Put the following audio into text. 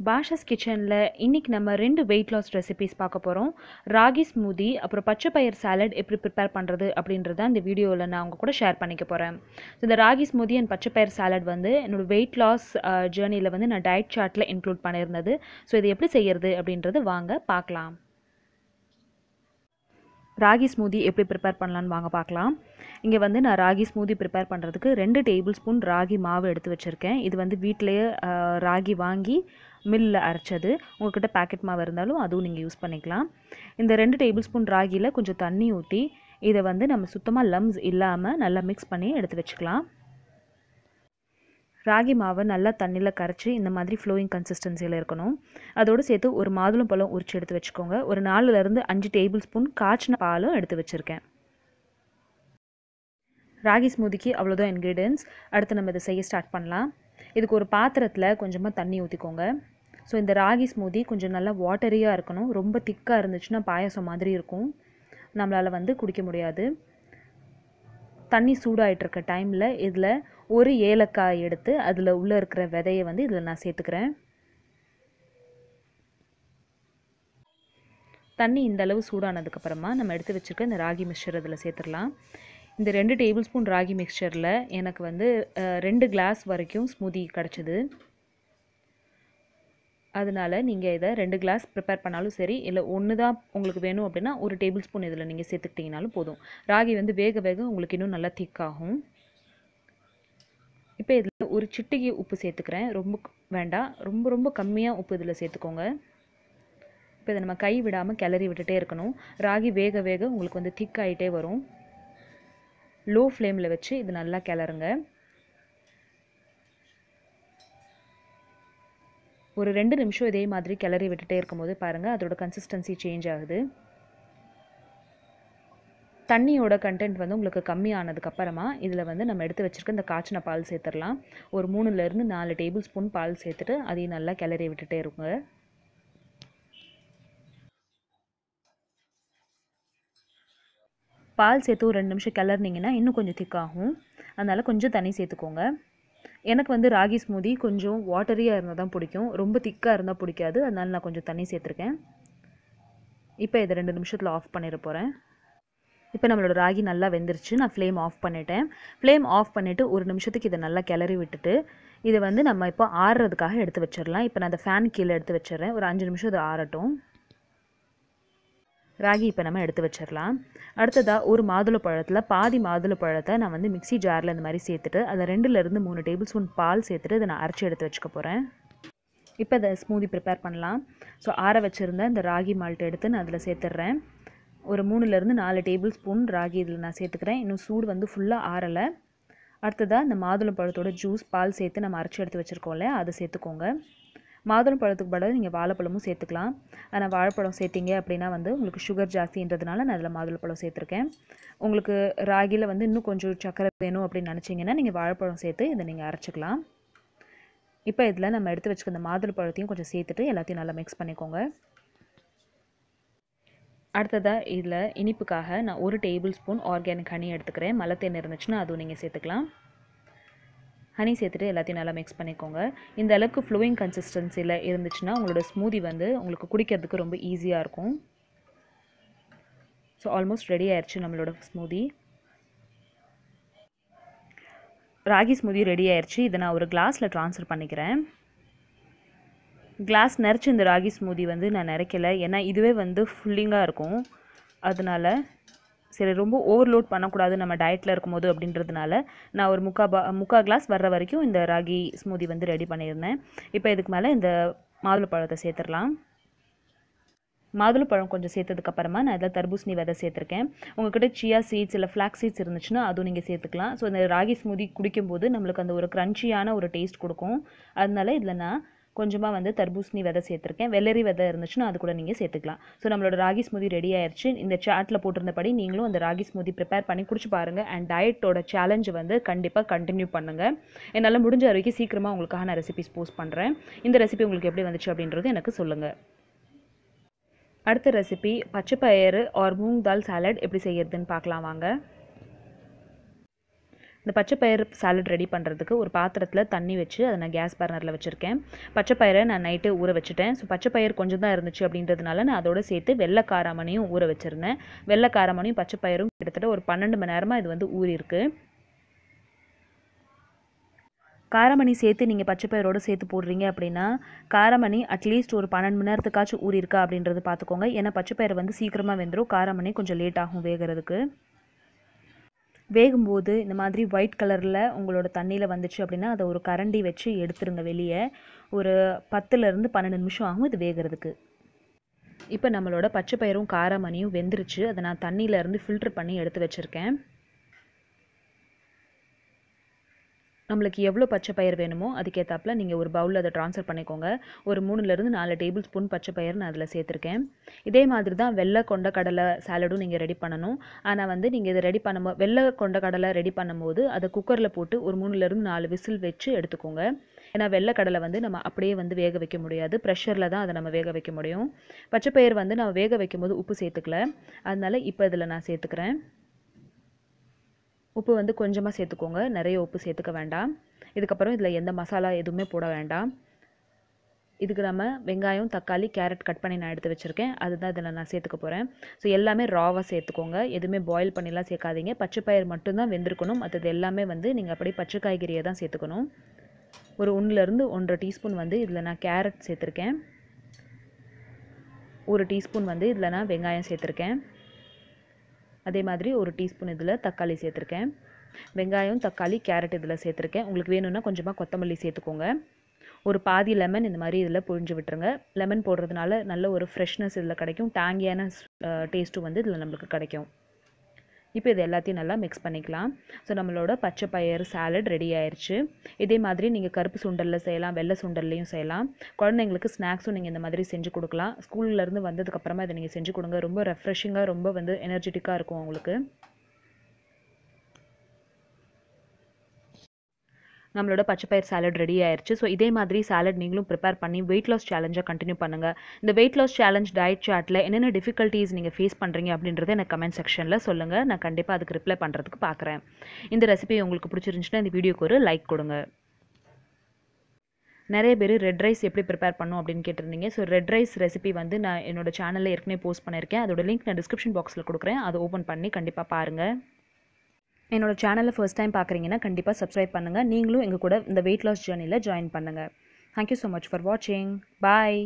பாஷாஸ் கிச்சனில் இன்றைக்கி நம்ம 2 வெயிட் லாஸ் ரெசிபீஸ் பார்க்க போகிறோம். ராகி ஸ்மூதி அப்புறம் பச்சை பயிர் சாலட் எப்படி ப்ரிப்பேர் பண்ணுறது அப்படின்றத இந்த வீடியோவில் நான் உங்கள் கூட ஷேர் பண்ணிக்க போகிறேன். ஸோ இந்த ராகி ஸ்மூதி அண்ட் பச்சை பயிர் சாலட் வந்து என்னோடய வெயிட் லாஸ் ஜேர்னியில் வந்து நான் டயட் சார்ட்டில் இன்க்ளூட் பண்ணியிருந்தது. ஸோ இது எப்படி செய்கிறது அப்படின்றது வாங்க பார்க்கலாம். ராகி ஸ்மூதி எப்படி ப்ரிப்பேர் பண்ணலான்னு வாங்க பார்க்கலாம். இங்கே வந்து நான் ராகி ஸ்மூதி ப்ரிப்பேர் பண்ணுறதுக்கு 2 டேபிள் ஸ்பூன் ராகி மாவு எடுத்து வச்சுருக்கேன். இது வந்து வீட்டிலையே ராகி வாங்கி மில்லில் அரைச்சது. உங்கள்கிட்ட பேக்கெட் மாவு இருந்தாலும் அதுவும் நீங்கள் யூஸ் பண்ணிக்கலாம். இந்த 2 டேபிள் ஸ்பூன் ராகியில் கொஞ்சம் தண்ணி ஊற்றி இதை வந்து நம்ம சுத்தமாக லம்ஸ் இல்லாமல் நல்லா மிக்ஸ் பண்ணி எடுத்து வச்சுக்கலாம். ராகி மாவை நல்லா தண்ணியில் கரைச்சி இந்த மாதிரி ஃப்ளோயிங் கன்சிஸ்டன்சியில் இருக்கணும். அதோடு சேர்த்து ஒரு மாதுளம்பழம் உரிச்சு எடுத்து வச்சுக்கோங்க. ஒரு 4லேருந்து 5 டேபிள் ஸ்பூன் காய்ச்சின பாலும் எடுத்து வச்சுருக்கேன். ராகி ஸ்மூதிக்கு அவ்வளோதான் இன்க்ரீடியன்ஸ். அடுத்து நம்ம இதை செய்ய ஸ்டார்ட் பண்ணலாம். இதுக்கு ஒரு பாத்திரத்தில் கொஞ்சமாக தண்ணி ஊற்றிக்கோங்க. ஸோ இந்த ராகி ஸ்மூதி கொஞ்சம் நல்லா வாட்டரியாக இருக்கணும். ரொம்ப திக்காக இருந்துச்சுன்னா பாயாசம் மாதிரி இருக்கும், நம்மளால் வந்து குடிக்க முடியாது. தண்ணி சூடாகிட்ருக்க டைமில் இதில் ஒரு ஏலக்காய் எடுத்து அதில் உள்ளே இருக்கிற விதையை வந்து இதில் நான் சேர்த்துக்கிறேன். தண்ணி இந்த அளவு சூடானதுக்கப்புறமா நம்ம எடுத்து வச்சுருக்க இந்த ராகி மிக்சர் இதில் சேர்த்துடலாம். இந்த 2 டேபிள் ஸ்பூன் ராகி மிக்சரில் எனக்கு வந்து 2 கிளாஸ் வரைக்கும் ஸ்மூதி கிடச்சிது. அதனால் நீங்கள் இதை 2 கிளாஸ் ப்ரிப்பேர் பண்ணாலும் சரி, இல்லை 1 தான் உங்களுக்கு வேணும் அப்படின்னா 1 டேபிள் ஸ்பூன் இதில் நீங்கள் சேர்த்துக்கிட்டிங்கனாலும் போதும். ராகி வந்து வேக வேக உங்களுக்கு இன்னும் நல்லா திக்காகும். இப்போ இதில் ஒரு சிட்டிகை உப்பு சேர்த்துக்கிறேன். ரொம்ப வேண்டாம், ரொம்ப ரொம்ப கம்மியாக உப்பு இதில் சேர்த்துக்கோங்க. இப்போ இதை நம்ம கை விடாமல் கிளறி விட்டுட்டே இருக்கணும். ராகி வேக வேக உங்களுக்கு வந்து திக்காகிட்டே வரும். லோ ஃப்ளேமில் வச்சு இது நல்லா கிளறுங்க. ஒரு 2 நிமிஷம் இதே மாதிரி கிளறி விட்டுட்டே இருக்கும்போது பாருங்கள் அதோட கன்சிஸ்டன்சி சேஞ்ச் ஆகுது. தண்ணியோட கண்டென்ட் வந்து உங்களுக்கு கம்மியானதுக்கப்புறமா இதில் வந்து நம்ம எடுத்து வச்சுருக்க இந்த காய்ச்சின பால் சேர்த்துடலாம். ஒரு 3லேருந்து 4 டேபிள் ஸ்பூன் பால் சேர்த்துட்டு அதையும் நல்லா கிளறி விட்டுட்டே இருங்க. பால் சேர்த்து ஒரு 2 நிமிஷம் கிளறினீங்கன்னா இன்னும் கொஞ்சம் திக்காகும். அதனால் கொஞ்சம் தண்ணி சேர்த்துக்கோங்க. எனக்கு வந்து ராகி ஸ்மூதி கொஞ்சம் வாட்டரியாக இருந்தால் தான் பிடிக்கும், ரொம்ப திக்காக இருந்தால் பிடிக்காது. அதனால் நான் கொஞ்சம் தண்ணி சேர்த்துருக்கேன். இப்போ இதை 2 நிமிஷத்தில் ஆஃப் பண்ணிட போகிறேன். இப்போ நம்மளோட ராகி நல்லா வெந்துருச்சு. நான் ஃப்ளேம் ஆஃப் பண்ணிட்டேன். ஃப்ளேம் ஆஃப் பண்ணிவிட்டு ஒரு நிமிஷத்துக்கு இதை நல்லா கிளறி விட்டுட்டு இதை வந்து நம்ம இப்போ ஆறுறதுக்காக எடுத்து வச்சிடலாம். இப்போ நான் அந்த ஃபேன் கீழே எடுத்து வச்சிடுறேன். ஒரு 5 நிமிஷம் இது ஆறட்டும். ராகி இப்போ நம்ம எடுத்து வச்சிடலாம். அடுத்ததாக ஒரு மாதுளப்பழத்தில் பாதி மாதுளப்பழத்தை நான் வந்து மிக்ஸி ஜாரில் இந்த மாதிரி சேர்த்துட்டு அதை 2லேருந்து 3 டேபிள் ஸ்பூன் பால் சேர்த்துட்டு இதை நான் அரைச்சி எடுத்து வச்சுக்க போகிறேன். இப்போ இதை ஸ்மூதி ப்ரிப்பேர் பண்ணலாம். ஸோ ஆற வச்சுருந்தேன் இந்த ராகி மால்ட் எடுத்து நான் அதில் சேர்த்துட்றேன். ஒரு 3லேருந்து 4 டேபிள் ஸ்பூன் ராகி இதில் நான் சேர்த்துக்கிறேன். இன்னும் சூடு வந்து ஃபுல்லாக ஆறலை. அடுத்ததாக இந்த மாதுளம்பழத்தோட ஜூஸ் பால் சேர்த்து நம்ம அரைச்சி எடுத்து வச்சுருக்கோம்ல அதை சேர்த்துக்கோங்க. மாதுளம்பழத்துக்கு பதிலாக நீங்கள் வாழைப்பழமும் சேர்த்துக்கலாம். ஆனால் வாழைப்பழம் சேர்த்திங்க அப்படின்னா வந்து உங்களுக்கு சுகர் ஜாஸ்தின்றதுனால நான் அதில் மாதுளப்பழம் சேர்த்துருக்கேன். உங்களுக்கு ராகியில் வந்து இன்னும் கொஞ்சம் சக்கரை வேணும் அப்படின்னு நினச்சிங்கன்னா நீங்கள் வாழைப்பழம் சேர்த்து இதை நீங்கள் அரைச்சிக்கலாம். இப்போ இதில் நம்ம எடுத்து வச்சுக்க இந்த மாதுளப்பழத்தையும் கொஞ்சம் சேர்த்துட்டு எல்லாத்தையும் நல்லா மிக்ஸ் பண்ணிக்கோங்க. அடுத்ததாக இதில் இனிப்புக்காக நான் 1 டேபிள் ஸ்பூன் ஆர்கானிக் ஹனி எடுத்துக்கிறேன். மலை தேன் இருந்துச்சுன்னா அதுவும் நீங்கள் சேர்த்துக்கலாம். ஹனி சேர்த்துட்டு எல்லாத்தையும் நல்லா மிக்ஸ் பண்ணிக்கோங்க. இந்த அளவுக்கு ஃப்ளோயிங் கன்சிஸ்டன்சியில் இருந்துச்சுன்னா உங்களோட ஸ்மூதி வந்து உங்களுக்கு குடிக்கிறதுக்கு ரொம்ப ஈஸியாக இருக்கும். ஸோ ஆல்மோஸ்ட் ரெடி ஆயிடுச்சு நம்மளோட ஸ்மூதி. ராகி ஸ்மூதி ரெடி ஆயிடுச்சு. இதை நான் ஒரு கிளாஸில் ட்ரான்ஸ்ஃபர் பண்ணிக்கிறேன். கிளாஸ் நிறச்சி இந்த ராகி ஸ்மூதி வந்து நான் நிறைக்கலை, ஏன்னா இதுவே வந்து ஃபுல்லிங்காக இருக்கும். அதனால் சரி ரொம்ப ஓவர்லோட் பண்ணக்கூடாது நம்ம டயட்டில் இருக்கும்போது அப்படின்றதுனால நான் ஒரு முக்கால் கிளாஸ் வர்ற வரைக்கும் இந்த ராகி ஸ்மூதி வந்து ரெடி பண்ணியிருந்தேன். இப்போ இதுக்கு மேலே இந்த மாதுளப்பழத்தை சேர்த்துடலாம். மாதுளப்பழம் கொஞ்சம் சேர்த்ததுக்கப்புறமா நான் இதில் தர்பூசணி விதை சேர்த்துருக்கேன். உங்கள்கிட்ட சியா சீட்ஸ் இல்லை ஃப்ளாக்ஸ் சீட்ஸ் இருந்துச்சுன்னா அதுவும் நீங்கள் சேர்த்துக்கலாம். ஸோ இந்த ராகி ஸ்மூதி குடிக்கும்போது நம்மளுக்கு அந்த ஒரு க்ரன்ச்சியான ஒரு டேஸ்ட் கொடுக்கும். அதனால இதில் நான் கொஞ்சமாக வந்து தர்பூசணி விதை சேர்த்துருக்கேன். வெள்ளரி விதை இருந்துச்சுன்னா அது கூட நீங்கள் சேர்த்துக்கலாம். ஸோ நம்மளோட ராகி ஸ்மூதி ரெடி ஆயிடுச்சு. இந்த சாட்டில் போட்டிருந்தபடி நீங்களும் அந்த ராகி ஸ்மூதி ப்ரிப்பேர் பண்ணி குடிச்சு பாருங்கள். அண்ட் டயட்டோட சேலஞ்சு வந்து கண்டிப்பாக கண்டினியூ பண்ணுங்கள். என்னால் முடிஞ்ச வரைக்கும் சீக்கிரமாக உங்களுக்காக நான் ரெசிபிஸ் போஸ்ட் பண்ணுறேன். இந்த ரெசிபி உங்களுக்கு எப்படி வந்துச்சு அப்படின்றது எனக்கு சொல்லுங்கள். அடுத்த ரெசிபி பச்சை பயிறு ஆர் மூங் தால் சாலட் எப்படி செய்யறதுன்னு பார்க்கலாம் வாங்க. இந்த பச்சைப்பயிறு சாலட் ரெடி பண்ணுறதுக்கு ஒரு பாத்திரத்தில் தண்ணி வச்சு அதை நான் கேஸ் பர்னரில் வச்சுருக்கேன். பச்சைப்பயிரை நான் நைட்டு ஊற வச்சுட்டேன். ஸோ பச்சைப்பயிறு கொஞ்சம் தான் இருந்துச்சு அப்படின்றதுனால நான் அதோட சேர்த்து வெள்ளை காராமணியும் ஊற வச்சுருந்தேன். வெள்ளை காராமணியும் பச்சைப்பயிரும் கிட்டத்தட்ட ஒரு 12 மணி நேரமாக இது வந்து ஊறியிருக்கு. காராமணி சேர்த்து நீங்கள் பச்சைப்பயிரோடு சேர்த்து போடுறீங்க அப்படின்னா காராமணி அட்லீஸ்ட் ஒரு 12 மணி நேரத்துக்காச்சும் ஊறியிருக்கா அப்படின்றது பார்த்துக்கோங்க. ஏன்னா பச்சைப்பயிறு வந்து சீக்கிரமாக வெந்துடும், காராமணி கொஞ்சம் லேட் ஆகும் வேகிறதுக்கு. வேகும்போது இந்த மாதிரி ஒயிட் கலரில் உங்களோட தண்ணியில் வந்துச்சு அப்படின்னா அதை ஒரு கரண்டி வச்சு எடுத்துருங்க வெளியே. ஒரு 10லேருந்து 12 நிமிஷம் ஆகும் இது வேகிறதுக்கு. இப்போ நம்மளோட பச்சைப்பயிரும் காராமணியும் வெந்துருச்சு. அதை நான் தண்ணியிலேருந்து ஃபில்ட்ரு பண்ணி எடுத்து வச்சுருக்கேன். நம்மளுக்கு எவ்வளோ பச்சைப்பயிறு வேணுமோ அதுக்கேற்றாப்புல நீங்கள் ஒரு பவுலில் அதை ட்ரான்ஸ்ஃபர் பண்ணிக்கோங்க. ஒரு 3லேருந்து 4 டேபிள் ஸ்பூன் பச்சைப்பயிறு நான் அதில் சேர்த்துருக்கேன். இதே மாதிரி தான் வெள்ளை கொண்டக்கடலை சாலடும் நீங்கள் ரெடி பண்ணணும். ஆனால் வந்து நீங்கள் இதை ரெடி பண்ணும்போது வெள்ளை கொண்டக்கடலை ரெடி பண்ணும்போது அதை குக்கரில் போட்டு ஒரு 3லேருந்து 4 விசில் வச்சு எடுத்துக்கோங்க. ஏன்னா வெள்ளைக்கடலை வந்து நம்ம அப்படியே வந்து வேக வைக்க முடியாது, ப்ரெஷரில் தான் அதை நம்ம வேக வைக்க முடியும். பச்சைப்பயிறு வந்து நம்ம வேக வைக்கும்போது உப்பு சேர்த்துக்கல, அதனால் இப்போ இதில் நான் சேர்த்துக்கிறேன். உப்பு வந்து கொஞ்சமாக சேர்த்துக்கோங்க, நிறைய உப்பு சேர்த்துக்க வேண்டாம். இதுக்கப்புறம் இதில் எந்த மசாலா எதுவுமே போட வேண்டாம். இதுக்கு நம்ம வெங்காயம், தக்காளி, கேரட் கட் பண்ணி நான் எடுத்து வச்சுருக்கேன். அதுதான் இதில் நான் சேர்த்துக்க போகிறேன். ஸோ எல்லாமே ராவாக சேர்த்துக்கோங்க, எதுவுமே பாயில் பண்ணிலாம் சேர்க்காதீங்க. பச்சைப்பயிறு மட்டும்தான் வெந்திருக்கணும், மற்றது எல்லாமே வந்து நீங்கள் அப்படியே பச்சை காய்கறியை தான் சேர்த்துக்கணும். ஒரு 1லேருந்து 1.5 டீஸ்பூன் வந்து இதில் நான் கேரட் சேர்த்துருக்கேன். 1 டீஸ்பூன் வந்து இதில் நான் வெங்காயம் சேர்த்துருக்கேன். அதே மாதிரி 1 டீஸ்பூன் இதில் தக்காளி சேர்த்துருக்கேன். வெங்காயம், தக்காளி, கேரட் இதில் சேர்த்துருக்கேன். உங்களுக்கு வேணும்னா கொஞ்சமாக கொத்தமல்லி சேர்த்துக்கோங்க. ஒரு பாதி லெமன் இந்த மாதிரி இதில் புழிஞ்சு விட்டுருங்க. லெமன் போடுறதுனால நல்ல ஒரு ஃப்ரெஷ்னஸ் இதில் கிடைக்கும், டேங்கியான டேஸ்ட்டும் வந்து இதில் நம்மளுக்கு கிடைக்கும். இப்போ இது எல்லாத்தையும் நல்லா மிக்ஸ் பண்ணிக்கலாம். ஸோ நம்மளோட பச்சைப்பயிறு சாலட் ரெடி ஆயிடுச்சு. இதே மாதிரி நீங்கள் கருப்பு சுண்டலில் செய்யலாம், வெள்ளை சுண்டல்லையும் செய்யலாம். குழந்தைங்களுக்கு ஸ்நாக்ஸும் நீங்கள் இந்த மாதிரி செஞ்சு கொடுக்கலாம். ஸ்கூல்லேருந்து வந்ததுக்கப்புறமா இதை நீங்கள் செஞ்சு கொடுங்க. ரொம்ப ரெஃப்ரெஷிங்காக, ரொம்ப வந்து எனர்ஜெட்டிக்காக இருக்கும் உங்களுக்கு. நம்மளோட பச்சைப்பயிறு சாலட் ரெடி ஆயிடுச்சு. ஸோ இதே மாதிரி சாலட் நீங்களும் ப்ரிப்பேர் பண்ணி வெயிட் லாஸ் சேலஞ்சை கண்டினியூ பண்ணுங்கள். இந்த வெயிட் லாஸ் சேலஞ்ச் டயட் சார்ட்டில் என்னென்ன டிஃபிகல்ட்டிஸ் நீங்கள் ஃபேஸ் பண்ணுறீங்க அப்படின்றத எனக்கு கமெண்ட் செக்ஷனில் சொல்லுங்கள். நான் கண்டிப்பாக அதுக்கு ரிப்ளை பண்ணுறதுக்கு பார்க்குறேன். இந்த ரெசிபி உங்களுக்கு பிடிச்சிருந்துச்சுன்னா இந்த வீடியோக்கு ஒரு லைக் கொடுங்க. நிறைய பேர் ரெட் ரைஸ் எப்படி ப்ரிப்பேர் பண்ணும் அப்படின்னு கேட்டிருந்தீங்க. ஸோ ரெட் ரைஸ் ரெசிபி வந்து நான் என்னோட சேனலில் ஏற்கனவே போஸ்ட் பண்ணியிருக்கேன். அதோட லிங்க் நான் டிஸ்கிரிப்ஷன் பாக்ஸில் கொடுக்குறேன். அதை ஓப்பன் பண்ணி கண்டிப்பாக பாருங்கள். என்னோட சேனலை ஃபர்ஸ்ட் டைம் பார்க்குறீங்கன்னா கண்டிப்பாக சப்ஸ்கிரைப் பண்ணுங்கள். நீங்களும் எங்கள் கூட இந்த வெயிட் லாஸ் ஜர்னியில் ஜாயின் பண்ணுங்கள். தேங்க்யூ ஸோ மச் ஃபார் வாட்சிங். பாய்.